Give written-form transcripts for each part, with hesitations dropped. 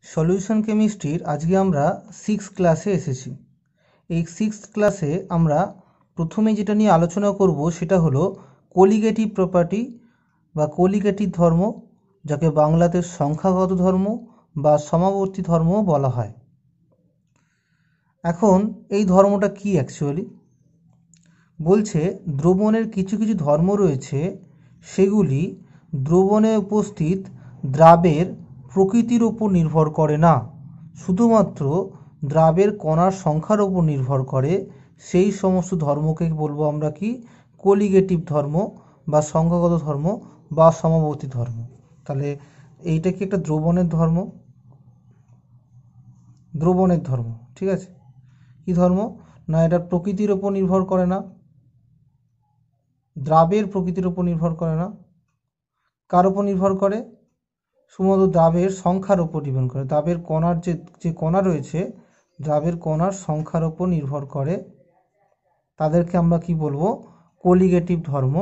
Solution কেমিস্ট্রির আজকে আমরা 6 ক্লাসে এসেছি। এই 6th ক্লাসে আমরা প্রথমে যেটা নিয়ে আলোচনা করব সেটা হলো কোলিগেটিভ প্রপার্টি বা কোলিগেটিভ ধর্ম, যাকে বাংলাতে সংখ্যাগত ধর্ম বা সমাবর্তী ধর্ম বলা হয়। এখন এই ধর্মটা কি অ্যাকচুয়ালি বলছে, দ্রবণের কিছু কিছু ধর্ম রয়েছে, সেগুলি দ্রবণে উপস্থিত দ্রাবের প্রকৃতির উপর নির্ভর করে না, শুধুমাত্র দ্রাবের কণার সংখ্যার উপর নির্ভর করে। সেই সমস্ত ধর্মকে বলবো আমরা কি, কোলিগেটিভ ধর্ম বা সংখ্যাগত ধর্ম বা সমাবর্তী ধর্ম। তাহলে এইটা কি একটা দ্রবণের ধর্ম? দ্রবণের ধর্ম, ঠিক আছে। কি ধর্ম না, এটা প্রকৃতির উপর নির্ভর করে না, দ্রাবের প্রকৃতির উপর নির্ভর করে না। কার উপর নির্ভর করে? শুধুমাত্র দ্রাবের সংখ্যার উপর নির্ভর করে। দ্রাবের কণার যে কণা রয়েছে, দ্রাবের কণার সংখ্যার উপর নির্ভর করে। তাদেরকে আমরা কি বলবো? কোলিগেটিভ ধর্ম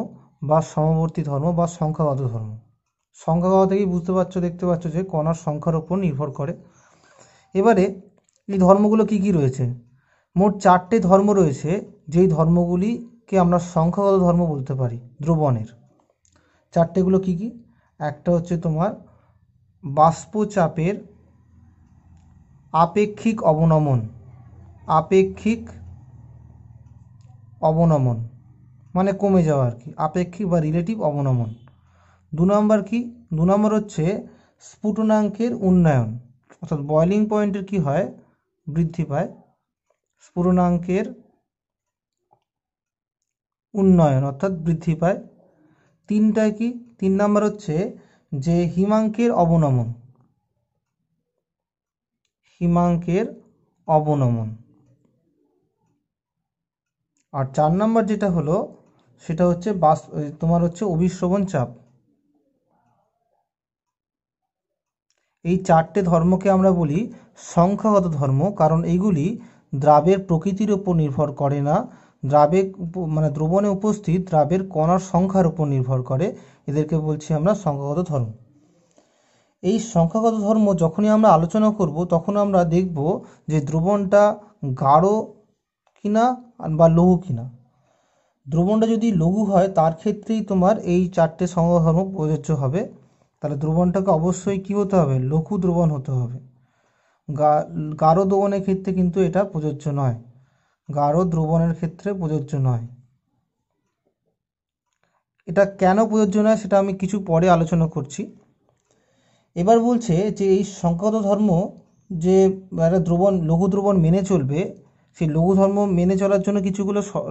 বা সমবর্তী ধর্ম বা সংখ্যাগত ধর্ম। সংখ্যাগত থেকেই বুঝতে পারছো, দেখতে পাচ্ছ যে কণার সংখ্যার উপর নির্ভর করে। এবারে এই ধর্মগুলো কি কি রয়েছে? মোট 4টে ধর্ম রয়েছে, যেই ধর্মগুলিকে আমরা সংখ্যাগত ধর্ম বলতে পারি দ্রবণের। 4টেগুলো কি কি? একটা হচ্ছে তোমার বাষ্পচাপের আপেক্ষিক অবনমন। আপেক্ষিক অবনমন মানে কমে যাওয়া আর কি, আপেক্ষিক বা রিলেটিভ অবনমন। 2 নম্বর কি? 2 নম্বর হচ্ছে স্ফুটনাঙ্কের উন্নয়ন, অর্থাৎ বয়লিং পয়েন্টের কি হয়? বৃদ্ধি পায়। স্ফুটনাঙ্কের উন্নয়ন অর্থাৎ বৃদ্ধি পায়। 3টা কি? 3 নম্বর হচ্ছে যে হিমাঙ্কের অবনমন। হিমাঙ্কের অবনমন। আর 4 নম্বর যেটা হলো সেটা হচ্ছে তোমার হচ্ছে অভিস্রবণ চাপ। এই 4টে ধর্মকে আমরা বলি সংখ্যাগত ধর্ম, কারণ এইগুলি দ্রাবের প্রকৃতির উপর নির্ভর করে না, মানে দ্রবণে উপস্থিত দ্রাবের কণার সংখ্যার উপর নির্ভর করে। এদেরকে বলছি আমরা সংখ্যাগত ধর্ম। এই সংখ্যাগত ধর্ম যখনই আমরা আলোচনা করব, তখন আমরা দেখব যে দ্রবণটা গাঢ় কিনা বা লঘু কিনা। দ্রবণটা যদি লঘু হয়, তার ক্ষেত্রেই তোমার এই 4টে সংখ্যাগত ধর্ম প্রযোজ্য হবে। তাহলে দ্রবণটাকে অবশ্যই কি হতে হবে? লঘু দ্রবণ হতে হবে। গাঢ় দ্রবণের ক্ষেত্রে কিন্তু এটা প্রযোজ্য নয়। গাঢ় দ্রবণের ক্ষেত্রে প্রযোজ্য নয়। এটা কেন প্রযোজ্য নয় সেটা আমি কিছু পরে আলোচনা করছি। এবার বলছে যে এই সংখ্যাগত ধর্ম যে একটা দ্রবণ লঘু দ্রবণ মেনে চলবে, সেই লঘু ধর্ম মেনে চলার জন্য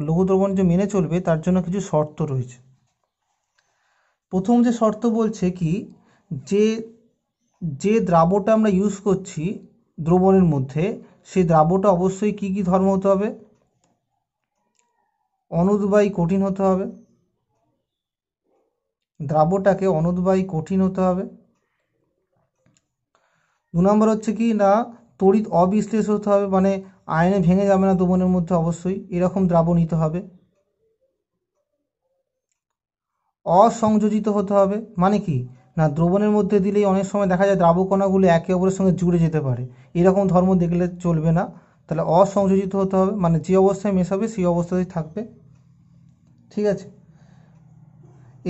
লঘু দ্রবণ যে মেনে চলবে তার জন্য কিছু শর্ত রয়েছে। প্রথম যে শর্ত বলছে কি, যে দ্রাবটা আমরা ইউজ করছি দ্রবণের মধ্যে, সেই দ্রাবটা অবশ্যই কি কি ধর্ম হতে হবে? অনুদ্বায়ী কঠিন হতে হবে। দ্রাবটাকে অনুদ্বায়ী কঠিন হতে হবে। 2 নম্বর হচ্ছে কি না, তড়িৎ অবিশ্লেষ হতে হবে, মানে আয়নে ভেঙে যাবে না দ্রবণের মধ্যে, অবশ্যই এরকম দ্রাব নিতে হবে। অসংযোজিত হতে হবে, মানে কি না, দ্রবণের মধ্যে দিলেই অনেক সময় দেখা যায় দ্রাবকণাগুলো একে অপরের সঙ্গে জুড়ে যেতে পারে, এরকম ধর্ম দেখলে চলবে না। তাহলে অসংযোজিত হতে হবে, মানে যে অবস্থায় মেশাবে সেই অবস্থাতেই থাকবে, ঠিক আছে।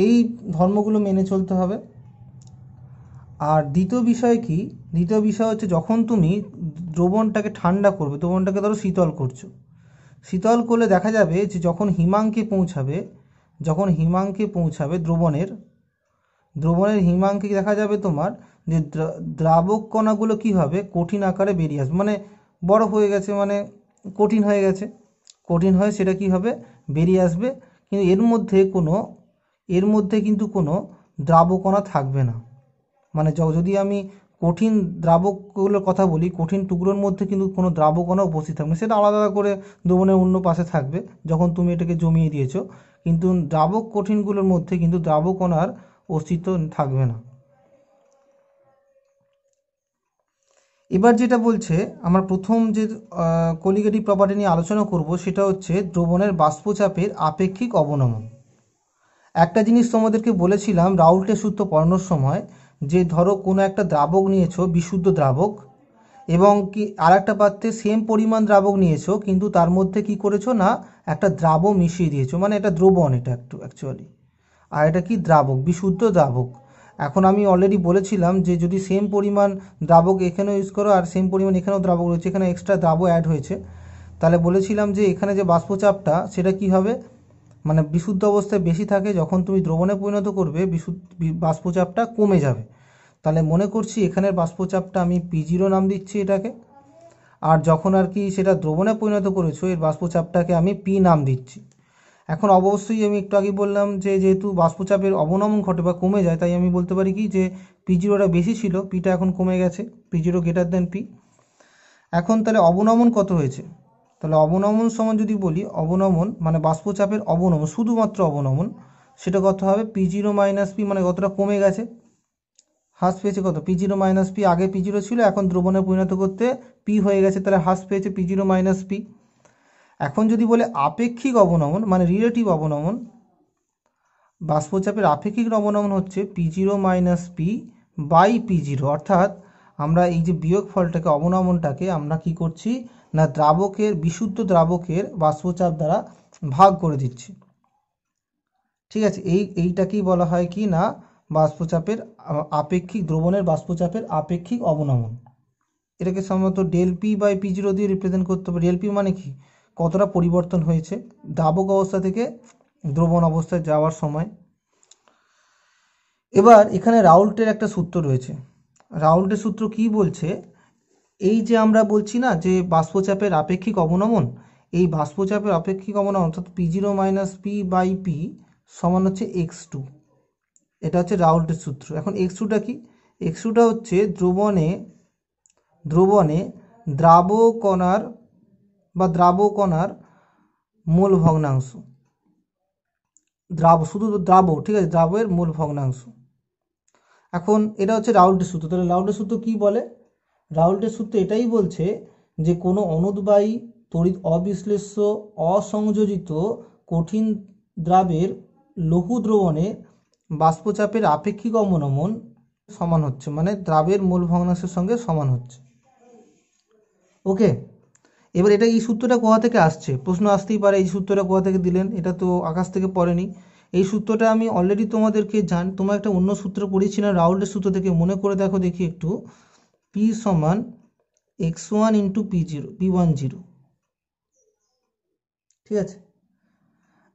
এই ধর্মগুলো মেনে চলতে হবে। আর দ্বিতীয় বিষয় কি? দ্বিতীয় বিষয় হচ্ছে যখন তুমি দ্রবণটাকে ঠান্ডা করবে, দ্রবণটাকে ধরো শীতল করছো, শীতল করলে দেখা যাবে যে যখন হিমাঙ্কে পৌঁছাবে দ্রবণের হিমাঙ্কে দেখা যাবে তোমার যে দ্রাবক কণাগুলো কি হবে? কঠিন আকারে বেরিয়ে আসবে, মানে বরফ হয়ে গেছে, মানে কঠিন হয়ে গেছে, কঠিন হয়ে সেটা কি হবে? বেরিয়ে আসবে। কিন্তু এর মধ্যে কিন্তু কোনো দ্রাবকণা থাকবে না। মানে যদি আমি কঠিন দ্রাবকগুলোর কথা বলি, কঠিন টুকরোর মধ্যে কিন্তু কোনো দ্রাবকণা উপস্থিত থাকবে না, সেটা আলাদা করে দ্রবণের অন্য পাশে থাকবে যখন তুমি এটাকে জমিয়ে দিয়েছো। কিন্তু দ্রাবক কঠিনগুলোর মধ্যে কিন্তু দ্রাবকণার অস্তিত্ব থাকবে না। এবার যেটা বলছে, আমরা প্রথম যে কোলিগেটিভ প্রপার্টি নিয়ে আলোচনা করব সেটা হচ্ছে দ্রবণের বাষ্পচাপের আপেক্ষিক অবনমন। একটা জিনিস তোমাদেরকে বলেছিলাম রাউল্টের সূত্র পড়ানোর সময়, যে ধরো কোনো একটা দ্রাবক নিয়েছো, বিশুদ্ধ দ্রাবক, এবং কি আরেকটা পাত্রে সেম পরিমাণ দ্রাবক নিয়েছো, কিন্তু তার মধ্যে কি করেছো না একটা দ্রাবক মিশিয়ে দিয়েছো, মানে এটা দ্রবণ, এটা একটু অ্যাকচুয়ালি, আর এটা কি দ্রাবক, বিশুদ্ধ দ্রাবক। এখন আমি অলরেডি বলেছিলাম যে যদি সেম পরিমাণ দ্রাবক এখানেও ইউজ করো আর সেম পরিমাণ এখানেও দ্রাবক রয়েছে, এখানে এক্সট্রা দ্রাবক অ্যাড হয়েছে, তাহলে বলেছিলাম যে এখানে যে বাষ্পচাপটা সেটা কি হবে, মানে বিশুদ্ধ অবস্থায় বেশি থাকে, যখন তুমি দ্রবণে পরিণত করবে বাষ্পচাপটা কমে যাবে। তাহলে মনে করছি এখানের বাষ্পচাপটা আমি P0 নাম দিচ্ছি এটাকে, আর যখন আর কি সেটা দ্রবণে পরিণত করেছো এর বাষ্পচাপটাকে আমি P নাম দিচ্ছি। এখন অবশ্যই আমি একটু আগে বললাম যে যেহেতু বাষ্পচাপের অবনমন ঘটে বা কমে যায়, তাই আমি বলতে পারি কি যে P0টা বেশি ছিল, Pটা এখন কমে গেছে, P0 গ্রেটার দেন P। এখন তাহলে অবনমন কত হয়েছে, তাহলে অবনমন সমান যদি বলি, অবনমন মানে বাষ্পচাপের অবনমন, শুধুমাত্র অবনমন, সেটা কত হবে P0 মাইনাস P, মানে কতটা কমে গেছে, হ্রাস পেয়েছে কত P0 মাইনাস P, আগে P0 ছিল এখন দ্রবণে পরিণত করতে P হয়ে গেছে, তাহলে হ্রাস পেয়েছে P0 মাইনাস P। এখন যদি বলে আপেক্ষিক অবনমন মানে রিলেটিভ অবনমন, বাষ্পচাপের আপেক্ষিক অবনমন হচ্ছে P0 minus P by P0, অর্থাৎ আমরা এই যে বিয়োগ ফলটাকে, অবনমনটাকে আমরা কি করছি না দ্রাবকের, বিশুদ্ধ দ্রাবকের বাষ্পচাপ দ্বারা ভাগ করে দিচ্ছি। ঠিক আছে, এইটাকেই বলা হয় কি না বাষ্পচাপের আপেক্ষিক, দ্রবণের বাষ্পচাপের আপেক্ষিক অবনমন। এটাকে সাধারণত ডেল পি বাই P0 দিয়ে রিপ্রেজেন্ট করতে হবে। ডেল পি মানে কি, কতটা পরিবর্তন হয়েছে দ্রাবক অবস্থা থেকে দ্রবণ অবস্থায় যাওয়ার সময়। এবার এখানে রাউল্টের একটা সূত্র রয়েছে। রাউল্টের সূত্র কি বলছে, এই যে আমরা বলছি না যে বাষ্পচাপের আপেক্ষিক অবনমন, এই বাষ্পচাপের আপেক্ষিক অবনমন অর্থাৎ P0 minus P by P সমান হচ্ছে x2, এটা হচ্ছে রাউল্টের সূত্র। এখন x2টা কি, x2টা হচ্ছে দ্রবণে দ্রাবকণার বা দ্রাবকণার মোল ভগ্নাংশ, শুধু দ্রাব, ঠিক আছে, দ্রাবের মোল ভগ্নাংশ। এখন এটা হচ্ছে রাউল্টের সূত্র। তাহলে রাউল্টের সূত্র কি বলে, রাউল্টের সূত্র এটাই বলছে যে কোনো অনুদ্বায়ী তড়িৎ অবিশ্লেষ্য অসংযোজিত কঠিন দ্রাবের লঘু দ্রবণে বাষ্পচাপের আপেক্ষিক অবনমন সমান হচ্ছে, মানে দ্রাবের মোল ভগ্নাংশের সঙ্গে সমান হচ্ছে। ওকে, এবার এটা এই সূত্রটা কোথা থেকে আসছে, প্রশ্ন আসতেই পারে এই সূত্রটা কোথা থেকে দিলেন, এটা তো আকাশ থেকে পড়েনি। এই সূত্রটা আমি অলরেডি তোমাদেরকে তোমার একটা অন্য সূত্র পড়িয়েছিলাম রাউল্টের সূত্র থেকে, মনে করে দেখো দেখি একটু, P সমান x1 ইন্টু P10, ঠিক আছে।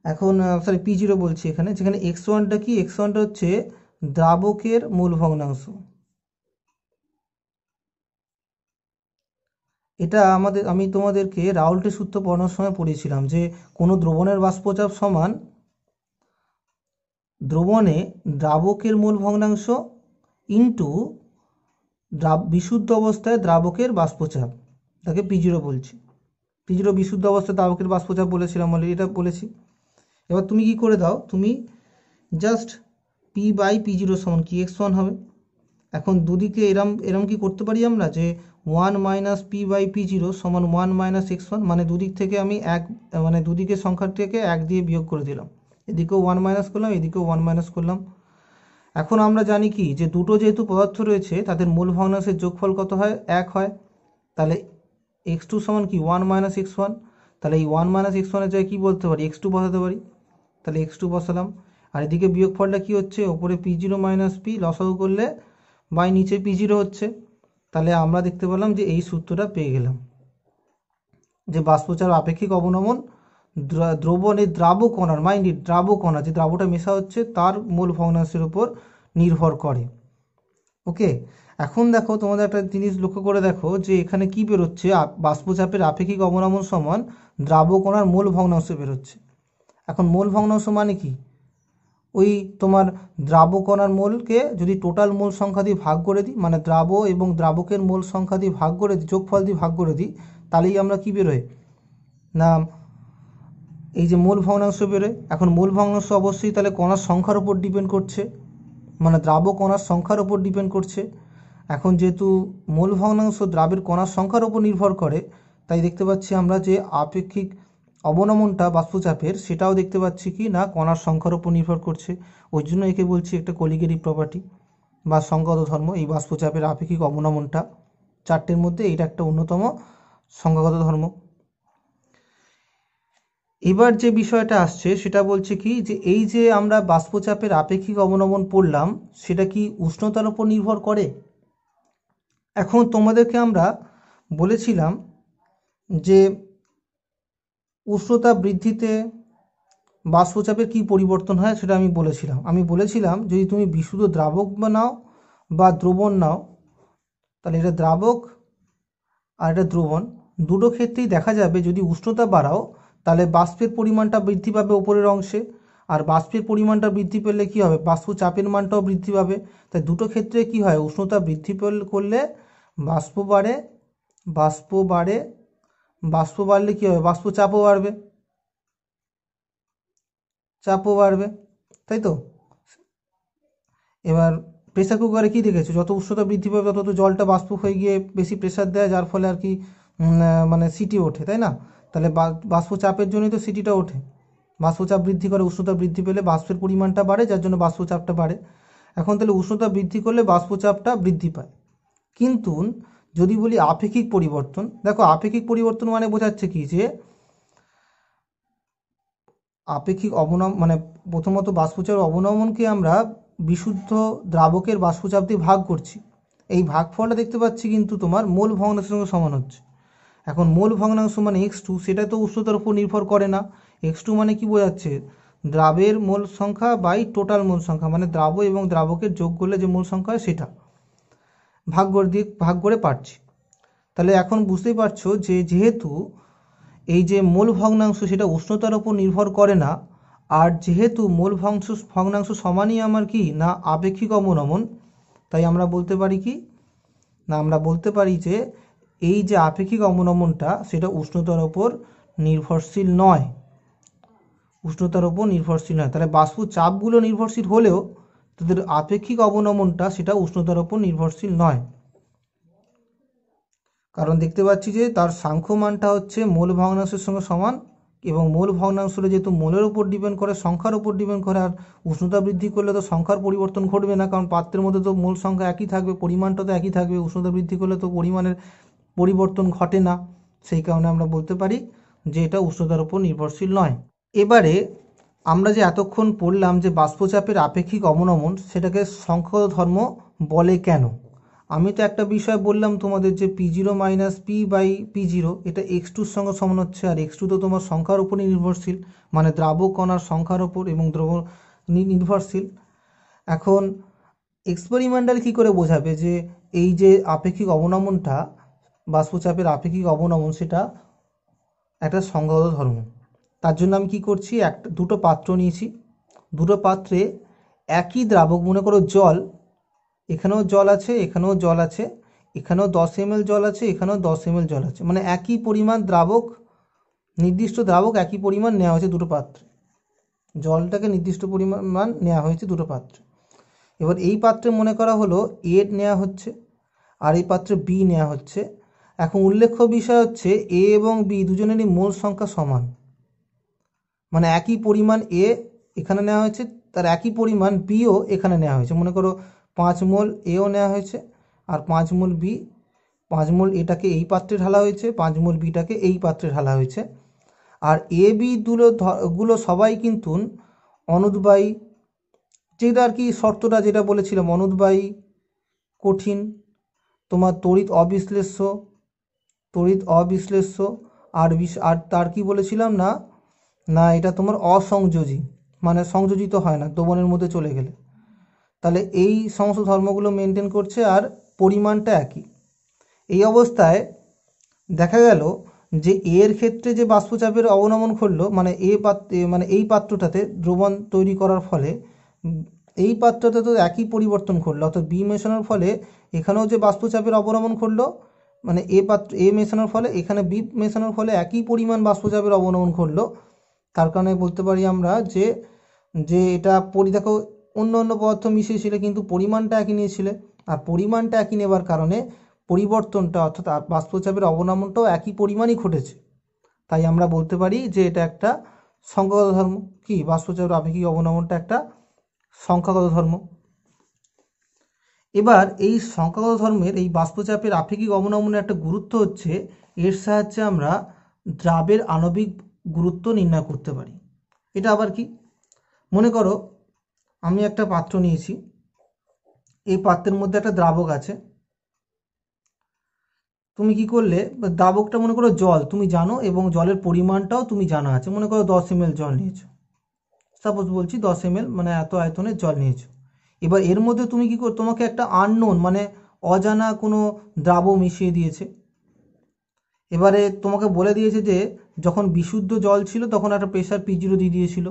এখন সরি P0 বলছি এখানে, যেখানে x1টা কি, x1টা হচ্ছে দ্রাবকের মূল ভগ্নাংশ। এটা আমি তোমাদেরকে রাউল্টের সূত্র পড়ানোর সময় পড়িয়েছিলাম যে কোনো দ্রবণের বাষ্পচাপ সমান দ্রবণে দ্রাবকের মূল ভগ্নাংশ ইন্টু বিশুদ্ধ অবস্থায় দ্রাবকের বাষ্পচাপ, তাকে P0 বলছি। P0 বিশুদ্ধ অবস্থায় দ্রাবকের বাষ্পচাপ বলেছিলাম অলরেডি, এটা বলেছি। এবার তুমি কি করে দাও, তুমি জাস্ট P বাই P0 সমান কি x1 হবে। এখন দুদিকে এরম কি করতে পারি আমরা যে 1 মাইনাস P বাই P0 সমান 1 মাইনাস x1, মানে দুদিক থেকে আমি মানে দুদিকের সংখ্যার থেকে 1 দিয়ে বিয়োগ করে দিলাম, এদিকেও 1 মাইনাস করলাম, এদিকেও 1 মাইনাস করলাম। এখন আমরা জানি কি যে দুটো যেহেতু পদার্থ রয়েছে তাদের মূল ভগ্নাংশের যোগফল কত হয়, 1 হয়। তাহলে x2 সমান কি 1 মাইনাস x1, তাহলে এই 1 মাইনাস x1 এর জায়গায় কী বলতে পারি, x2 বসাতে পারি, তাহলে x2 বসালাম। আর এদিকে বিয়োগফলটা কি হচ্ছে, ওপরে P0 মাইনাস P লসাগু করলে বাই নিচে P0 হচ্ছে। তাহলে আমরা দেখতে পেলাম যে এই সূত্রটা পেয়ে গেলাম যে বাষ্পচাপ আপেক্ষিক অবনমন দ্রবণের দ্রাবকণার, মাইন্ডেড দ্রাবকণা, যে দ্রাবটা মেশা হচ্ছে তার মূল ভগ্নাংশের উপর নির্ভর করে। ওকে, এখন দেখো তোমাদের একটা জিনিস লক্ষ্য করে দেখো যে এখানে কি বেরোচ্ছে, বাষ্পচাপের আপেক্ষিক অবনমন সমান দ্রাবকণার মূল ভগ্নাংশ বেরোচ্ছে। এখন মূল ভগ্নাংশ মানে কি, ওই তোমার দ্রাবকণার মোলকে যদি টোটাল মোল সংখ্যা দিয়ে ভাগ করে দিই, মানে দ্রাব এবং দ্রাবকের মোল সংখ্যা দিয়ে ভাগ করে দিই, যোগফল দিয়ে ভাগ করে দিই, তাহলেই আমরা কি বেরোয় না এই যে মূল ভগ্নাংশ বেরোয়। এখন মূল ভগ্নাংশ অবশ্যই তাহলে কণার সংখ্যার উপর ডিপেন্ড করছে, মানে দ্রাব কণার সংখ্যার উপর ডিপেন্ড করছে। এখন যেহেতু মূল ভগ্নাংশ দ্রাবের কণার সংখ্যার উপর নির্ভর করে, তাই দেখতে পাচ্ছি আমরা যে আপেক্ষিক অবনমনটা বাষ্পচাপের সেটাও দেখতে পাচ্ছি কি না কণার সংখ্যার উপর নির্ভর করছে, ওই জন্য একে বলছি একটা কলিগেরি প্রপার্টি। বা সংখ্যাগত ধর্ম, এই বাষ্পচাপের আপেক্ষিক অবনমনটা চারটের মধ্যে এইটা একটা অন্যতম সংখ্যাগত ধর্ম। এবার যে বিষয়টা আসছে সেটা বলছে কি, যে এই যে আমরা বাষ্পচাপের আপেক্ষিক অবনমন পড়লাম সেটা কি উষ্ণতার উপর নির্ভর করে? এখন তোমাদেরকে আমরা বলেছিলাম যে উষ্ণতা বৃদ্ধিতে বাষ্পচাপের কি পরিবর্তন হয় সেটা আমি বলেছিলাম যদি তুমি বিশুদ্ধ দ্রাবক নাও বা দ্রবণ নাও, তাহলে এটা দ্রাবক আর এটা দ্রবণ, দুটো ক্ষেত্রেই দেখা যাবে যদি উষ্ণতা বাড়াও তাহলে বাষ্পের পরিমাণটা বৃদ্ধি পাবে উপরের অংশে, আর বাষ্পের পরিমাণটা বৃদ্ধি পেলে কি হবে, বাষ্প চাপের মানটাও বৃদ্ধি পাবে। তাই দুটো ক্ষেত্রে কি হয়, উষ্ণতা বৃদ্ধি করলে বাষ্প বাড়ে, বাষ্প বাড়ে, বাষ্প বাড়লে কি হবে, বাষ্প চাপও বাড়বে, চাপও বাড়বে, তাই তো। এবার প্রেসার কুকারে কি দেখেছো, যত উষ্ণতা বৃদ্ধি পাবে তত তো জলটা বাষ্প হয়ে গিয়ে বেশি প্রেসার দেয়, যার ফলে আর কি মানে সিটি ওঠে, তাই না? তাহলে বাষ্প চাপের জন্যই তো সিটিটা ওঠে। বাষ্পচাপ বৃদ্ধি করে, উষ্ণতা বৃদ্ধি পেলে বাষ্পের পরিমাণটা বাড়ে, যার জন্য বাষ্পচাপটা বাড়ে। এখন তাহলে উষ্ণতা বৃদ্ধি করলে বাষ্পচাপটা বৃদ্ধি পায়। কিন্তু যদি বলি আপেক্ষিক পরিবর্তন, দেখো আপেক্ষিক পরিবর্তন মানে বোঝাচ্ছে কি, যে আপেক্ষিক মানে প্রথমত বাষ্পচাপের অবনমনকে আমরা বিশুদ্ধ দ্রাবকের বাষ্পচাপ দিয়ে ভাগ করছি। এই ভাগফলটা দেখতে পাচ্ছি কিন্তু তোমার মোল ভগ্নাংশের সঙ্গে সমান হচ্ছে। এখন মোল ভগ্নাংশ মানে x2, সেটা তো উষ্ণতার উপর নির্ভর করে না। x2 মানে কি বোঝাচ্ছে, দ্রাবের মোল সংখ্যা বাই টোটাল মোল সংখ্যা, মানে দ্রাব এবং দ্রাবকের যোগ করলে যে মোল সংখ্যা হয় সেটা ভাগ করে পাচ্ছি। তাহলে এখন বুঝতেই পারছো যে যেহেতু এই যে মোল ভগ্নাংশ সেটা উষ্ণতার উপর নির্ভর করে না, আর যেহেতু মোল ভগ্নাংশ সমানই আমার কি না আপেক্ষিক অবনমন, তাই আমরা বলতে পারি কি না, আমরা বলতে পারি যে এই যে আপেক্ষিক অবনমনটা সেটা উষ্ণতার উপর নির্ভরশীল নয়, উষ্ণতার উপর নির্ভরশীল নয়। তাহলে বাষ্প চাপগুলো নির্ভরশীল হলেও তাদের আপেক্ষিক অবনমনটা সেটা উষ্ণতার উপর নির্ভরশীল নয়। কারণ দেখতে পাচ্ছি যে তার সাংখ্য মানটা হচ্ছে মোল ভগ্নাংশের সঙ্গে সমান, এবং মোল ভগ্নাংশটা যেহেতু মোলের উপর ডিপেন্ড করে, সংখ্যার উপর ডিপেন্ড করে, আর উষ্ণতা বৃদ্ধি করলে তো সংখ্যার পরিবর্তন ঘটবে না, কারণ পাত্রের মধ্যে তো মোল সংখ্যা একই থাকবে, পরিমাণটা তো একই থাকবে, উষ্ণতা বৃদ্ধি করলে তো পরিমাণের পরিবর্তন ঘটে না। সেই কারণে আমরা বলতে পারি যে এটা উষ্ণতার উপর নির্ভরশীল নয়। এবারে আমরা যে এতক্ষণ পড়লাম যে বাষ্পচাপের আপেক্ষিক অবনমন সেটাকে সংখ্যাগত ধর্ম বলে কেন, আমি তো একটা বিষয় বললাম তোমাদের যে P0 minus P by P0 এটা x2 এর সঙ্গে সমান হচ্ছে, আর x2 তো তোমার সংখ্যার উপর নির্ভরশীল, মানে দ্রাবক কণার সংখ্যার উপর এবং দ্রবণ নির্ভরশীল। এখন এক্সপেরিমেন্টাল কি করে বোঝাবে যে এই যে আপেক্ষিক অবনমনটা, বাষ্পচাপের আপেক্ষিক অবনমন সেটা একটা সংখ্যাগত ধর্ম। তার জন্য আমি কি করছি, দুটো পাত্র নিয়েছি, দুটো পাত্রে একই দ্রাবক, মনে করো জল, এখানেও জল আছে, এখানেও জল আছে, এখানেও 10 ml জল আছে, এখানেও 10 ml জল আছে, মানে একই পরিমাণ দ্রাবক, নির্দিষ্ট দ্রাবক একই পরিমাণ নেওয়া হয়েছে দুটো পাত্রে, জলটাকে নির্দিষ্ট পরিমাণ নেওয়া হয়েছে দুটো পাত্রে। এবার এই পাত্রে মনে করা হলো এ নেওয়া হচ্ছে আর এই পাত্রে বি নেওয়া হচ্ছে। এখন উল্লেখ্য বিষয় হচ্ছে এ এবং বি দুজনেরই মোল সংখ্যা সমান, মানে একই পরিমাণ এ এখানে নেওয়া হয়েছে, তার একই পরিমাণ বিও এখানে নেওয়া হয়েছে। মনে করো 5 মোল এও নেওয়া হয়েছে আর 5 মোল বি, 5 মোল এটাকে এই পাত্রে ঢালা হয়েছে, 5 মোল বিটাকে এই পাত্রে ঢালা হয়েছে। আর এ বি গুলো সবাই কিন্তু অনুদ্বায়ী, যেটা আর কি শর্তটা যেটা বলেছিলাম, অনুদ্বায়ী, কঠিন, তোমার তড়িৎ অবিশ্লেষ্য, আর তার কি বলেছিলাম না, না এটা তোমার অসংযোজী, মানে সংযোজিত হয় না দ্রবণের মধ্যে চলে গেলে। তাহলে এই সমস্ত ধর্মগুলো মেনটেন করছে আর পরিমাণটা একই। এই অবস্থায় দেখা গেল যে এর ক্ষেত্রে যে বাষ্পচাপের অবনমন ঘটলো, মানে মানে এই পাত্রটাতে দ্রবণ তৈরি করার ফলে এই পাত্রটাতে তো একই পরিবর্তন ঘটলো, অর্থাৎ বি মেশানোর ফলে এখানেও যে বাষ্পচাপের অবনমন ঘটলো, মানে এ মেশানোর ফলে এখানে বি মেশানোর ফলে একই পরিমাণ বাষ্পচাপের অবনমন ঘটলো। তার কারণে বলতে পারি আমরা যে এটা দেখো অন্য অন্য পদার্থ মিশিয়েছিলে কিন্তু পরিমাণটা একই নিয়েছিলে, আর পরিমাণটা একই নেবার কারণে পরিবর্তনটা অর্থাৎ বাষ্পচাপের অবনমনটাও একই পরিমাণই ঘটেছে। তাই আমরা বলতে পারি যে এটা একটা সংখ্যাগত ধর্ম। কি, বাষ্পচাপের আপেক্ষিক অবনমনটা একটা সংখ্যাগত ধর্ম। এবার এই সংখ্যাগত ধর্মের এই বাষ্পচাপের আপেক্ষিক অবনমনের একটা গুরুত্ব হচ্ছে এর সাহায্যে আমরা দ্রাবের আণবিক গুরুত্ব নির্ণয় করতে পারি। এটা আবার কি? মনে করো আমি একটা পাত্র নিয়েছি, এই পাত্রের মধ্যে একটা দ্রাবক আছে। তুমি কি করলে, দ্রাবকটা মনে করো জল তুমি জানো এবং জলের পরিমাণটাও তুমি জানা আছে। মনে করো 10 ml জল নিয়েছো, সাপোজ বলছি 10 ml মানে এত আয়তনের জল নিয়েছো। এবার এর মধ্যে তুমি কি কর, তোমাকে একটা আননোন মানে অজানা কোনো দ্রাব মিশিয়ে দিয়েছে। এবারে তোমাকে বলে দিয়েছে যে যখন বিশুদ্ধ জল ছিল তখন একটা প্রেসার P0 দিয়ে দিয়েছিল,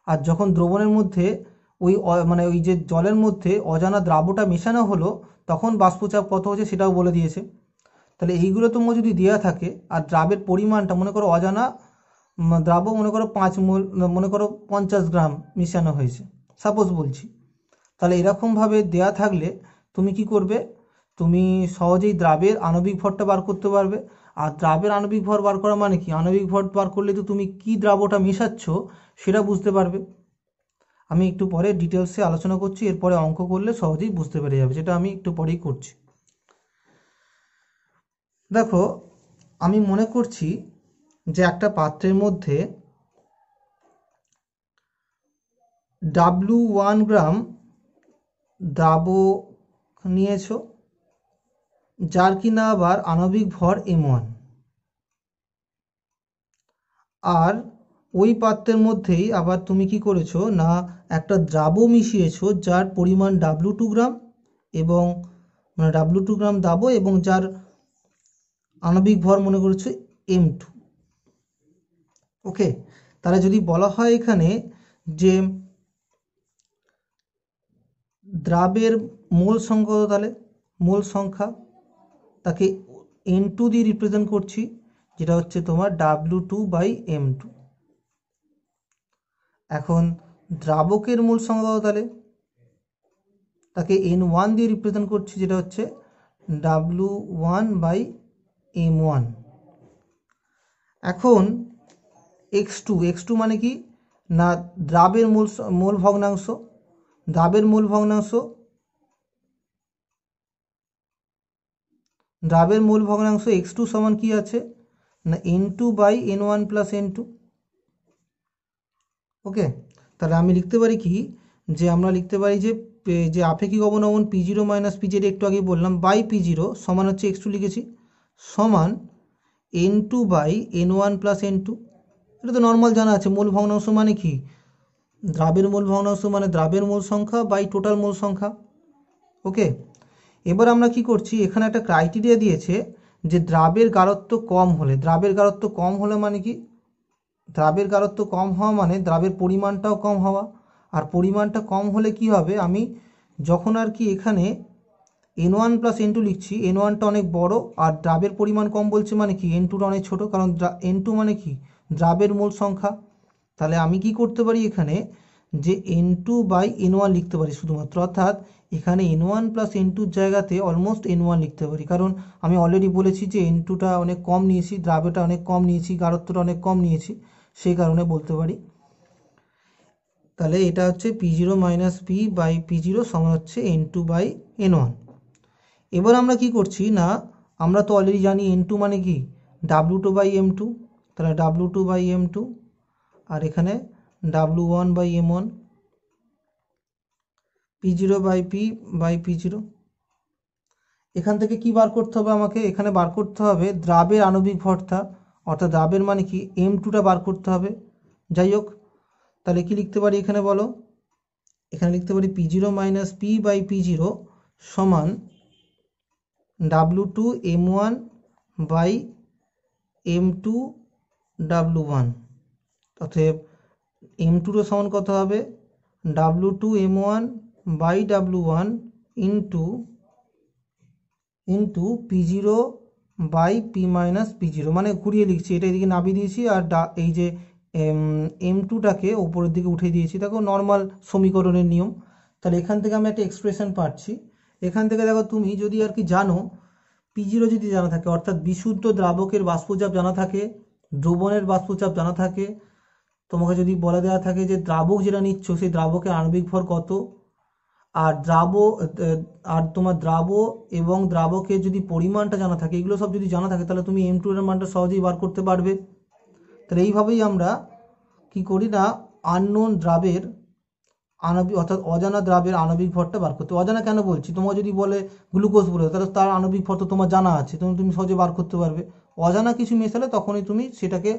আর যখন দ্রবণের মধ্যে মানে ওই যে জলের মধ্যে অজানা দ্রাবটা মেশানো হলো তখন বাষ্পচাপ কত হচ্ছে সেটাও বলে দিয়েছে। তাহলে এইগুলো তোমার যদি দেওয়া থাকে আর দ্রাবের পরিমাণটা মনে করো অজানা দ্রাব মনে করো 5 মোল, মনে করো 50 গ্রাম মিশানো হয়েছে, সাপোজ বলছি। তাহলে এরকমভাবে দেয়া থাকলে তুমি কি করবে, তুমি সহজেই দ্রাবের আণবিক ভরটা বার করতে পারবে। আর দ্রাবের আণবিক ভর বার করা মানে কি, আণবিক ভর বার করলে তো তুমি কি দ্রাবটা মেশাচ্ছ সেটা বুঝতে পারবে। আমি একটু পরে ডিটেলসে আলোচনা করছি, এরপরে অঙ্ক করলে সহজেই বুঝতে পেরে যাবে, যেটা আমি একটু পরেই করছি। দেখো আমি মনে করছি যে একটা পাত্রের মধ্যে W1 গ্রাম দ্রাবক নিয়েছো, যার কিনা আবার আণবিক ভর M1, আর ওই পাত্রের মধ্যেই আবার তুমি কি করেছো না একটা দ্রাব মিশিয়েছো যার পরিমাণ W2 গ্রাম এবং মানে W2 গ্রাম দ্রাব এবং যার আণবিক ভর মনে করেছো M2। ওকে, তাহলে যদি বলা হয় এখানে যে দ্রাবের মোল সংখ্যা, তাহলে মোল সংখ্যা তাকে N2 দিয়ে রিপ্রেজেন্ট করছি, যেটা হচ্ছে তোমার W2/M2। এখন দ্রাবকের মূল সংখ্যা তাহলে তাকে N1 দিয়ে রিপ্রেজেন্ট করছি, যেটা হচ্ছে W1/M1। এখন x2 মানে কি না দ্রাবের মোল ভগ্নাংশ, দ্রাবের মোল ভগ্নাংশ, দ্রাবের মোল ভগ্নাংশ x2 সমান কি আছে না N2/N1 প্লাস N2। ওকে, তাহলে আমি লিখতে পারি কি, যে আমরা লিখতে পারি যে আপেক্ষিক অবনমন P0 মাইনাস P0 একটু আগে বললাম বাই P0 সমান হচ্ছে x2 লিখেছি, সমান N2/N1 প্লাস N2। এটা তো নর্মাল জানা আছে, মূল ভগ্নাংশ মানে কি, দ্রাবের মূল ভগ্নাংশ মানে দ্রাবের মূল সংখ্যা বাই টোটাল মূল সংখ্যা। ওকে, এবার আমরা কি করছি, এখানে একটা ক্রাইটেরিয়া দিয়েছে যে দ্রাবের গাঢ়ত্ব কম হলে, দ্রাবের গাঢ়ত্ব কম হলে মানে কি, দ্রাবের গাঢ়ত্ব কম হওয়া মানে দ্রাবের পরিমাণটাও কম হওয়া। আর পরিমাণটা কম হলে কি হবে, আমি যখন আর কি এখানে N1 প্লাস N2 লিখছি, N1টা অনেক বড় আর দ্রাবের পরিমাণ কম বলছে মানে কি N2টা অনেক ছোট, কারণ N2 মানে কি দ্রাবের মূল সংখ্যা। তাহলে আমি কি করতে পারি এখানে যে N2/N1 লিখতে পারি শুধুমাত্র, অর্থাৎ এখানে N1 প্লাস N2-র জায়গাতে অলমোস্ট N1 লিখতে পারি, কারণ আমি অলরেডি বলেছি যে N2টা অনেক কম নিয়েছি, দ্রাবেটা অনেক কম নিয়েছি, গাঢ়ত্বটা অনেক কম নিয়েছি, সেই কারণে বলতে পারি। তাহলে এটা হচ্ছে P0 মাইনাস P/P0 সমান হচ্ছে N2/N1। এবার আমরা কি করছি না, আমরা তো অলরেডি জানি N2 মানে কি W2/M2, তাহলে W2/M2 আর এখানে W1/M1, P0/P/P0। এখান থেকে কি বার করতে হবে আমাকে, এখানে বার করতে হবে দ্রাবের আণবিক ভরটা, অর্থাৎ দ্রাবের মানে কি M2টা বার করতে হবে। যাই হোক, তাহলে কি লিখতে পারি এখানে বলো, এখানে লিখতে পারি P0 মাইনাস P/P0 সমান W2M1/M2W1। অতএব M2 সমান কত হবে W2M1/W1 ইন্টু P0/P-P0, মানে ঘুরিয়ে লিখছি, এটা এদিকে নামিয়ে দিয়েছি আর এই যে M2টাকে ওপরের দিকে উঠে দিয়েছি, দেখো নর্মাল সমীকরণের নিয়ম। তাহলে এখান থেকে আমি একটা এক্সপ্রেশন পাচ্ছি। এখান থেকে দেখো তুমি যদি আর কি জানো P0 যদি জানা থাকে, অর্থাৎ বিশুদ্ধ দ্রাবকের বাষ্পচাপ জানা থাকে, দ্রবণের বাষ্পচাপ জানা থাকে, তোমাকে যদি বলে দেওয়া থাকে যে দ্রাবক যেটা নিচ্ছ সেই দ্রাবকের আণবিক ভর কত, আর তোমার দ্রাব এবং দ্রাবকের যদি পরিমাণটা জানা থাকে, এগুলো সব যদি জানা থাকে, তাহলে তুমি M2 এর মানটা সহজেই বার করতে পারবে। তাহলে এইভাবেই আমরা কি করি না, আননোন দ্রাবের আণবিক অর্থাৎ অজানা দ্রাবের আণবিক ভরটা বার করতে। অজানা কেন বলছি, তোমার যদি বলে গ্লুকোজ বলে, তাহলে তার আণবিক ভর তো তোমার জানা আছে, তুমি সহজে বার করতে পারবে। অজানা কিছু মেশালে তখনই তুমি সেটাকে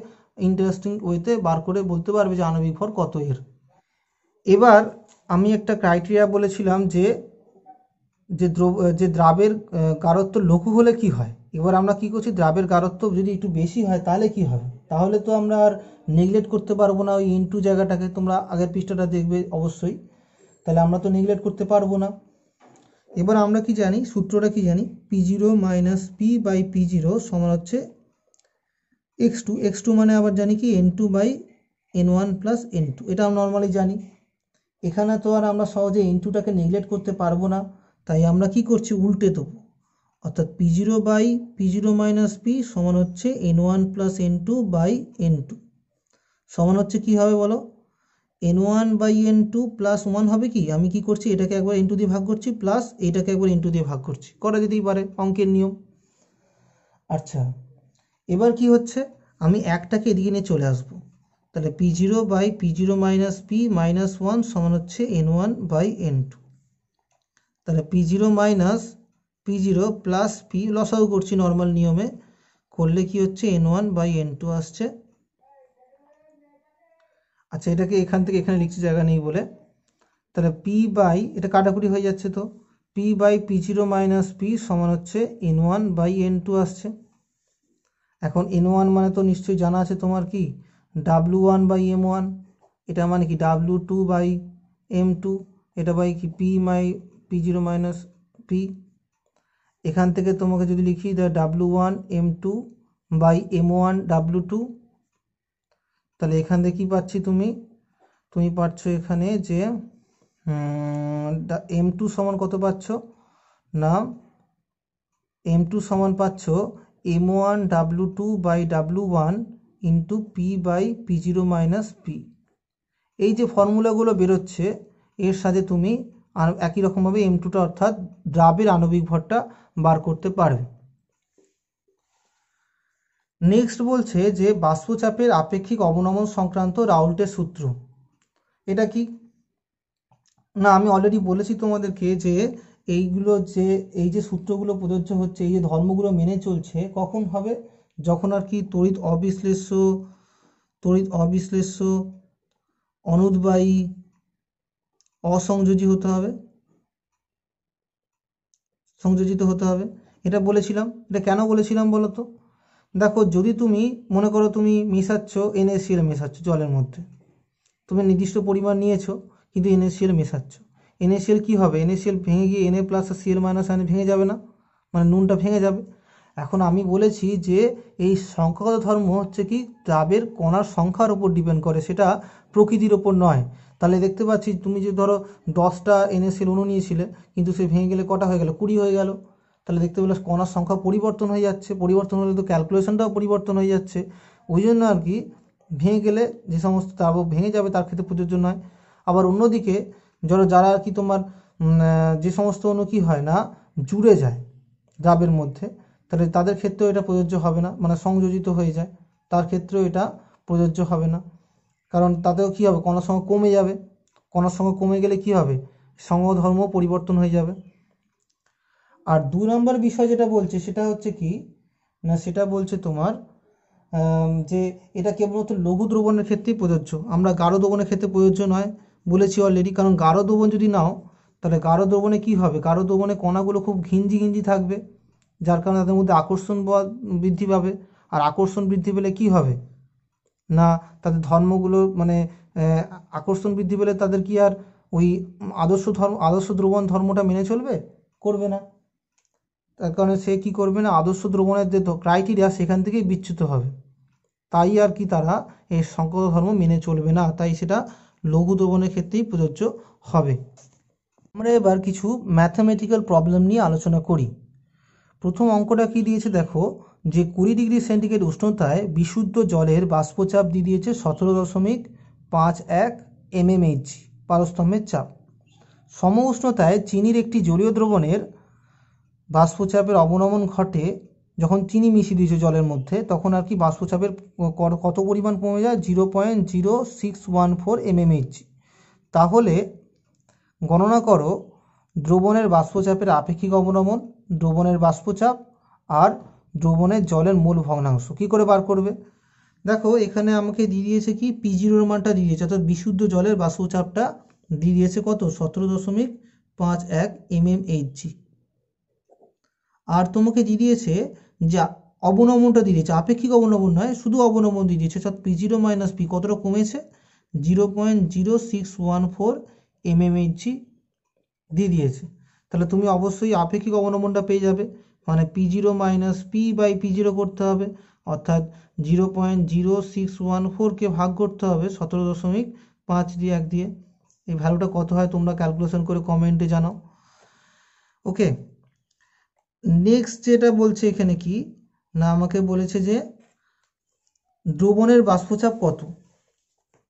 ইন্টারেস্টিং ওয়েতে বার করে বলতে পারবে যে আণবিক ভর কত এর। এবার আমি একটা ক্রাইটেরিয়া বলেছিলাম যে যে দ্রাবের গাঢ়ত্ব লঘু হলে কি হয়। এবার আমরা কি করছি, দ্রাবের গাঢ়ত্ব যদি একটু বেশি হয় তাহলে কি হবে, তাহলে তো আমরা আর নেগলেক্ট করতে পারবো না ওই ইনটু জায়গাটাকে, তোমরা আগের পৃষ্ঠাটা দেখবে অবশ্যই, তাহলে আমরা তো নেগলেক্ট করতে পারবো না। এবার আমরা কি জানি, সূত্রটা কি জানি, P0 minus P by P0 সমান হচ্ছে x2। x2 মানে আবার জানি কি N2 by N1 plus N2, এটা আমরা নর্মালি জানি। এখানে তো আর আমরা সহজে N2টাকে নেগলেক্ট করতে পারবো না, তাই আমরা কি করছি, উল্টে দেবো। অর্থাৎ P0 by P0 minus P সমান হচ্ছে N1 plus N2 by N2 সমান হচ্ছে কি হবে বলো, N1 বাই N2 প্লাস 1 হবে কি, আমি কি করছি, এটাকে একবার N2 দিয়ে ভাগ করছি, প্লাস এটাকে একবার N2 দিয়ে ভাগ করছি, করা যেতেই পারে, অঙ্কের নিয়ম। আচ্ছা, এবার কি হচ্ছে, আমি একটাকে এদিকে নিয়ে চলে আসবো, তাহলে P0 by P0 minus P minus 1 সমান হচ্ছে N1 বাই N2। তাহলে P0 minus P0 plus P, লসাগু করছি নর্মাল নিয়মে, করলে কি হচ্ছে N1 বাই N2 আসছে। আচ্ছা, এটাকে এখান থেকে এখানে লিখছি জায়গা নেই বলে, তাহলে P বাই, এটা কাটাকুটি হয়ে যাচ্ছে, তো P by P0 minus P সমান হচ্ছে N1 বাই N2 আসছে। এখন N1 মানে তো নিশ্চয়ই জানা আছে তোমার কি, W1 বাই M1, এটা মানে কি W2 বাই M2, এটা বাই কি P by P0 minus P. এখান থেকে তোমাকে যদি লিখি W1 M2 by M1 W2, তাহলে এখান থেকে কি পাচ্ছি, তুমি পাচ্ছ এখানে যে M2 সমান কত পাচ্ছ না, M2 সমান পাচ্ছ M1 W2 by W1 into P by P0 minus P. এই যে ফর্মুলাগুলো বেরোচ্ছে এর সাথে তুমি আর একই রকমভাবে M2টা অর্থাৎ দ্রাবের আণবিক ভরটা বার করতে পারবে। নেক্সট বলছে যে বাষ্পচাপের আপেক্ষিক অবনমন সংক্রান্ত রাউল্টের সূত্র। এটা কি না, আমি অলরেডি বলেছি তোমাদেরকে যে এই যে সূত্রগুলো প্রযোজ্য হচ্ছে, এই যে ধর্মগুলো মেনে চলছে, কখন হবে, যখন আর কি তড়িৎ অবিশ্লেষ্য অনুদ্বায়ী অসংযোজী হতে হবে, সংযোজিত হতে হবে, এটা বলেছিলাম। এটা কেন বলেছিলাম বলো তো, দেখো যদি তুমি মনে করো তুমি মেশাচ্ছ NaCl মেশাচ্ছ জলের মধ্যে, তুমি নির্দিষ্ট পরিমাণ নিয়েছো কিন্তু NaCl মেশাচ্ছ, NaCl কি হবে, NaCl ভেঙে গিয়ে Na প্লাস Cl মাইনাস আয়নে ভেঙে যাবে না, মানে নুনটা ভেঙে যাবে। এখন আমি বলেছি যে এই সংখ্যাগত ধর্ম হচ্ছে কি দ্রাবের কণার সংখ্যার উপর ডিপেন্ড করে, সেটা প্রকৃতির ওপর নয়। তাহলে দেখতে পাচ্ছি তুমি যে ধরো 10টা NaCl অণু নিয়েছিলে, কিন্তু সে ভেঙে গেলে কটা হয়ে গেল, 20 হয়ে গেল। তাহলে দেখতে পেলে কণার সংখ্যা পরিবর্তন হয়ে যাচ্ছে, পরিবর্তন হলে তো ক্যালকুলেশনটাও পরিবর্তন হয়ে যাচ্ছে। ওই জন্য আর কি ভেঙে গেলে যে সমস্ত দ্রাবক ভেঙে যাবে তার ক্ষেত্রে প্রযোজ্য নয়। আবার অন্যদিকে যারা আর কি তোমার যে সমস্ত অণু কি হয় না জুড়ে যায় দ্রাবের মধ্যে, তাহলে তাদের ক্ষেত্রেও এটা প্রযোজ্য হবে না, মানে সংযোজিত হয়ে যায়, তার ক্ষেত্রেও এটা প্রযোজ্য হবে না, কারণ তাতেও কি হবে, কণার সংখ্যা কমে যাবে, কণার সংখ্যা কমে গেলে কি হবে, সংঘধর্ম পরিবর্তন হয়ে যাবে। আর 2 নম্বর বিষয় যেটা বলছে সেটা হচ্ছে কি না, সেটা বলছে তোমার যে এটা কেবলমাত্র লঘু দ্রবণের ক্ষেত্রেই প্রযোজ্য, আমরা গাঢ় দ্রবণের ক্ষেত্রে প্রযোজ্য নয় বলেছি অলরেডি। কারণ গাঢ় দ্রবণ যদি নাও, তাহলে গাঢ় দ্রবণে কি হবে, গাঢ় দ্রবণে কণাগুলো খুব ঘিঞ্জি থাকবে, যার কারণে তাদের মধ্যে আকর্ষণ বল বৃদ্ধি পাবে। আর আকর্ষণ বৃদ্ধি পেলে কি হবে না, তাদের ধর্মগুলো মানে আকর্ষণ বৃদ্ধি পেলে তাদের কি আর ওই আদর্শ দ্রবণ ধর্মটা মেনে চলবে, করবে না। তার কারণে সে কি করবে না, আদর্শ দ্রবণের যে ক্রাইটেরিয়া সেখান থেকেই বিচ্যুত হবে, তাই আর কি তারা এই সংকর ধর্ম মেনে চলবে না, তাই সেটা লঘু দ্রবণের ক্ষেত্রেই প্রযোজ্য হবে। আমরা এবার কিছু ম্যাথামেটিক্যাল প্রবলেম নিয়ে আলোচনা করি। প্রথম অঙ্কটা কি দিয়েছে দেখো, যে 20 ডিগ্রি সেন্টিগ্রেড উষ্ণতায় বিশুদ্ধ জলের বাষ্পচাপ দিয়ে দিয়েছে 17.51 mmHg পারস্তম্ভের চাপ। সম উষ্ণতায় চিনির একটি জলীয় দ্রবণের বাষ্পচাপের অবনমন ঘটে যখন চিনি মিশিয়ে দিয়েছে জলের মধ্যে, তখন আর কি বাষ্পচাপের কত পরিমাণ কমে যায়? 0.0614 mmHg। তাহলে গণনা করো দ্রবণের বাষ্পচাপের আপেক্ষিক অবনমন, দ্রবণের বাষ্পচাপ আর দ্রবণের জলের মোল ভগ্নাংশ। কী করে বার করবে? দেখো এখানে আমাকে দিয়ে দিয়েছে কি, P0 মানটা দিয়ে দিয়েছে, অর্থাৎ বিশুদ্ধ জলের বাষ্পচাপটা দিয়ে দিয়েছে কত? 17.51 mmHg। আর তোমাকে দিয়ে দিয়েছে যা অবনমনটা দিয়ে দিয়েছে, আপেক্ষিক অবনমন নয়, শুধু অবনমন দিয়ে দিয়েছে, অর্থাৎ P0 - P কতটা কমেছে? 0.0614 mmHg দিয়ে দিয়েছে। তাহলে তুমি অবশ্যই আপেক্ষিক অবনমনটা পেয়ে যাবে, মানে P0 - P/P0 করতে হবে, অর্থাৎ 0.0614কে ভাগ করতে হবে 17.5 দিয়ে 1 দিয়ে। এই ভ্যালুটা কত হয় তোমরা ক্যালকুলেশন করে কমেন্টে জানাও। ওকে, নেক্সট যেটা বলছে এখানে কি না, আমাকে বলেছে যে দ্রবণের বাষ্পচাপ কত।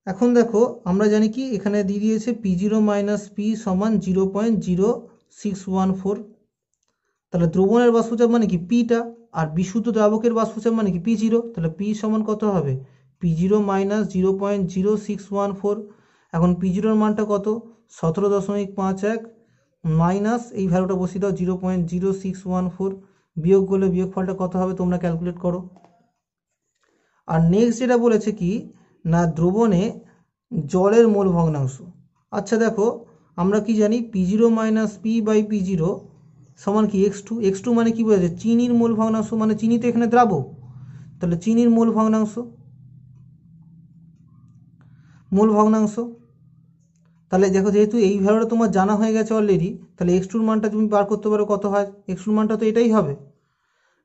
এখন দেখো আমরা জানি কি, এখানে দিয়ে দিয়েছে P0 - P সমান 0.0614। তাহলে দ্রবণের বাষ্পচাপ মানে কি পিটা, আর বিশুদ্ধ দ্রাবকের বাষ্পচাপ মানে কি P0। তাহলে P সমান কত হবে? P0 - 0.0614। এখন P0 এর মানটা কত? 17.51 মাইনাস এই ভ্যালুটা বসিয়ে দাও 0.0614, বিয়োগ করলে বিয়োগফলটা কত হবে তোমরা ক্যালকুলেট করো। আর নেক্সট যেটা বলেছে কি না, দ্রবণে জলের মোল ভগ্নাংশ। আচ্ছা দেখো আমরা কি জানি, P0 - P/P0 সমান কি x2। x2 মানে কি বোঝাচ্ছে? চিনির মোল ভগ্নাংশ, মানে চিনি তো এখানে দ্রাবক, তাহলে চিনির মোল ভগ্নাংশ। তাহলে দেখো যেহেতু এই ভ্যালুটা তোমার জানা হয়ে গেছে অলরেডি, তাহলে x2 মানটা তুমি বার করতে পারো কত হয়। x2 মানটা তো এটাই হবে।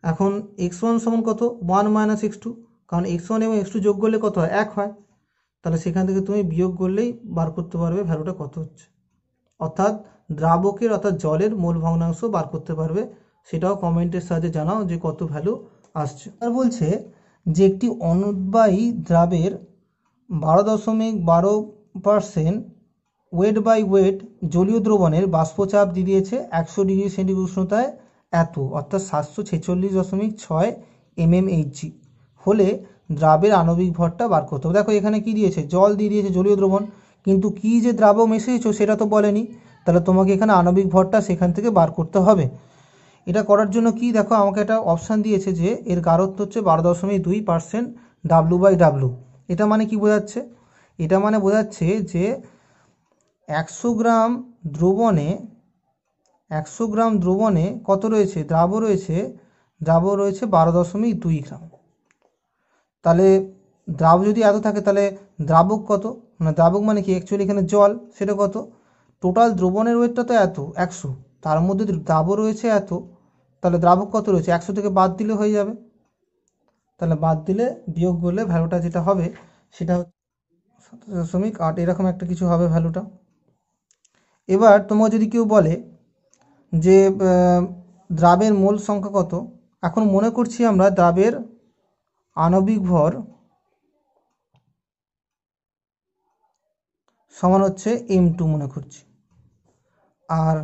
এখন x1 সমান কত? 1 - x2, কারণ x1 এবং x2 যোগ করলে কত হয়? 1 হয়। তাহলে সেখান থেকে তুমি বিয়োগ করলেই বার করতে পারবে ভ্যালুটা কত হচ্ছে, অর্থাৎ দ্রাবকের অর্থাৎ জলের মোল ভগ্নাংশ বার করতে পারবে। সেটাও কমেন্টের সাহায্যে জানাও যে কত ভ্যালু আসছে। আর বলছে যে একটি অনুদ্বায়ী দ্রাবের 12.12% ওয়েট বাই ওয়েট জলীয় দ্রবণের বাষ্পচাপ দিয়ে দিয়েছে 100 ডিগ্রি সেন্টিগ্রেড উষ্ণতায় এত, অর্থাৎ 746.6 mmHg হলে দ্রাবের আণবিক ভরটা বার করতে হবে। দেখো এখানে কি দিয়েছে? জল দিয়ে দিয়েছে, জলীয় দ্রবণ, কিন্তু কি যে দ্রাবক মিশিয়েছো সেটা তো বলেনি। তাহলে তোমাকে এখানে আণবিক ভরটা সেখান থেকে বার করতে হবে। এটা করার জন্য কি, দেখো আমাকে একটা অপশান দিয়েছে যে এর গাঢ়ত্ব হচ্ছে 12.2% W/W। এটা মানে কি বোঝাচ্ছে? এটা মানে বোঝাচ্ছে যে 100 গ্রাম দ্রবণে কত রয়েছে? দ্রাব রয়েছে 12.2 গ্রাম। তাহলে দ্রাব যদি এত থাকে তাহলে দ্রাবক কত? না দ্রাবক মানে কি অ্যাকচুয়ালি এখানে জল, সেটা কত? টোটাল দ্রবণের ওয়েটটা তো এত 100, তার মধ্যে দ্রাব রয়েছে এত, তাহলে দ্রাবক কত রয়েছে? 100 থেকে বাদ দিলে হয়ে যাবে। তাহলে বাদ দিলে বিয়োগ করলে ভ্যালুটা যেটা হবে সেটা 7.8 এরকম একটা কিছু হবে ভ্যালুটা। এবার তোমাকে যদি কেউ বলে যে দ্রাবের মোল সংখ্যা কত, এখন মনে করছি আমরা দ্রাবের আণবিক ভর সমান হচ্ছে m2 মনে করছি। আর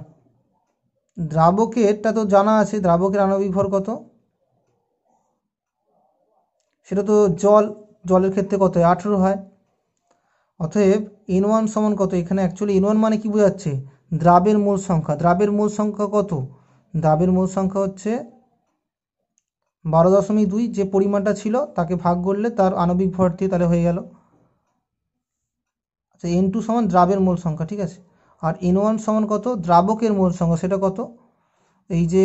দ্রাবকেরটা তো জানা আছে, দ্রাবকের আণবিক ভর কত, সেটা তো জলের ক্ষেত্রে কত হয়? 18 হয়। অতএব n1 সমান কত? এখানে অ্যাকচুয়ালি n1 মানে কি বোঝাচ্ছে? দ্রাবের মোল সংখ্যা। দ্রাবের মোল সংখ্যা কত? দ্রাবের মোল সংখ্যা হচ্ছে 12.2, যে পরিমাণটা ছিল তাকে ভাগ করলে তার আণবিক ভর দিয়ে তাহলে হয়ে গেল। আচ্ছা n2 সমান দ্রাবের মোল সংখ্যা, ঠিক আছে। আর n1 সমান কত? দ্রাবকের মোল সংখ্যা, সেটা কত? এই যে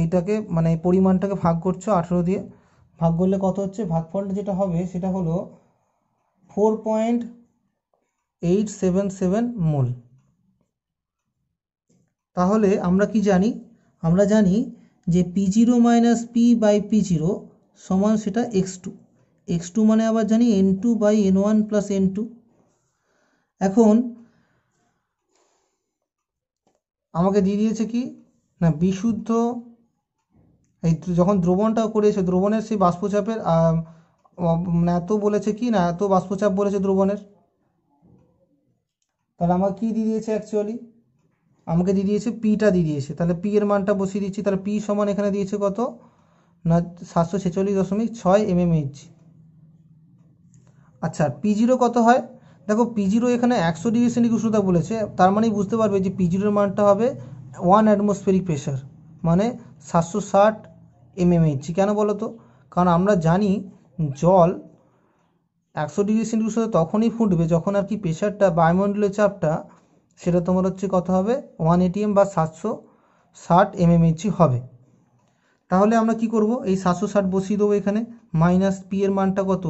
এইটাকে মানে পরিমাণটাকে ভাগ করছো 18 দিয়ে, ভাগ করলে কত হচ্ছে? ভাগফলটা যেটা হবে সেটা হলো 4.877 মোল। তাহলে আমরা কি জানি? আমরা জানি যে P0 - P/P0 সমান সেটা x2। x2 মানে আবার জানি n2/n1 + n2। এখন আমাকে দিয়ে দিয়েছে কি না, বিশুদ্ধ এই যখন দ্রবণটা করেছে দ্রবণের সেই বাষ্পচাপের এত বলেছে কি না, এত বাষ্পচাপ বলেছে দ্রবণের। তাহলে আমাকে কী দিয়ে দিয়েছে অ্যাকচুয়ালি, আমাকে দিয়ে দিয়েছে পিটা দিয়ে দিয়েছে। তাহলে পি এর মানটা বসিয়ে দিচ্ছি। তাহলে পি সমান এখানে দিয়েছে কত না 746.6 mmHg। আচ্ছা P0 কত হয়, দেখো P0 এখানে 100°C উষ্ণতা বলেছে, তার মানেই বুঝতে পারবে যে P0 এর মানটা হবে 1 অ্যাটমসফেরিক প্রেশার, মানে 760 mmHg। কেন বলো তো, কারণ আমরা জানি জল 100°C উষ্ণতা তখনই ফুটবে যখন আর কি প্রেশারটা, বায়ুমণ্ডলীয় চাপটা, সেটা তোমার হচ্ছে কত হবে 1 atm বা 760 mmHg হবে। তাহলে আমরা কি করব, এই 760 বসিয়ে দেবো এখানে, মাইনাস পি এর মানটা কত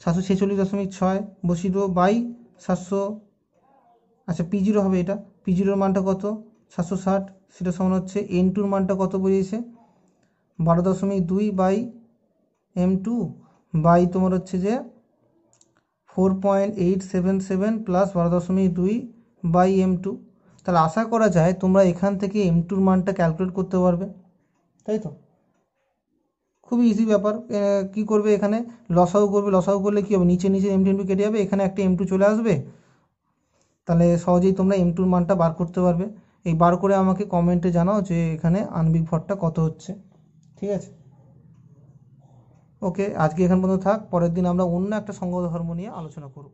746.6 বসিয়ে দেবো বাই 700, আচ্ছা P0 হবে এটা, P0 এর মানটা কত 760, সেটা সমান হচ্ছে N2 এর মানটা কত বেরিয়েছে 12.2 বাই M2 বাই তোমার হচ্ছে যে 4.877 প্লাস 12.2 বাই M2। তাহলে আশা করা যায় তোমরা এখান থেকে M2 এর মানটা ক্যালকুলেট করতে পারবে, তাই তো? খুবই ইজি ব্যাপার। কি করবে, এখানে লসাগু করবে, লসাগু করলে কী হবে, নিচে নিচে M2 কেটে যাবে, এখানে একটা M2 চলে আসবে, তাহলে সহজেই তোমরা M2 এর মানটা বার করতে পারবে। এই বার করে আমাকে কমেন্টে জানাও যে এখানে আণবিক ভরটা কত হচ্ছে, ঠিক আছে? ওকে, আজকে এখান পর্যন্ত থাক, পরের দিন আমরা অন্য একটা সংগত ধর্ম নিয়ে আলোচনা করব।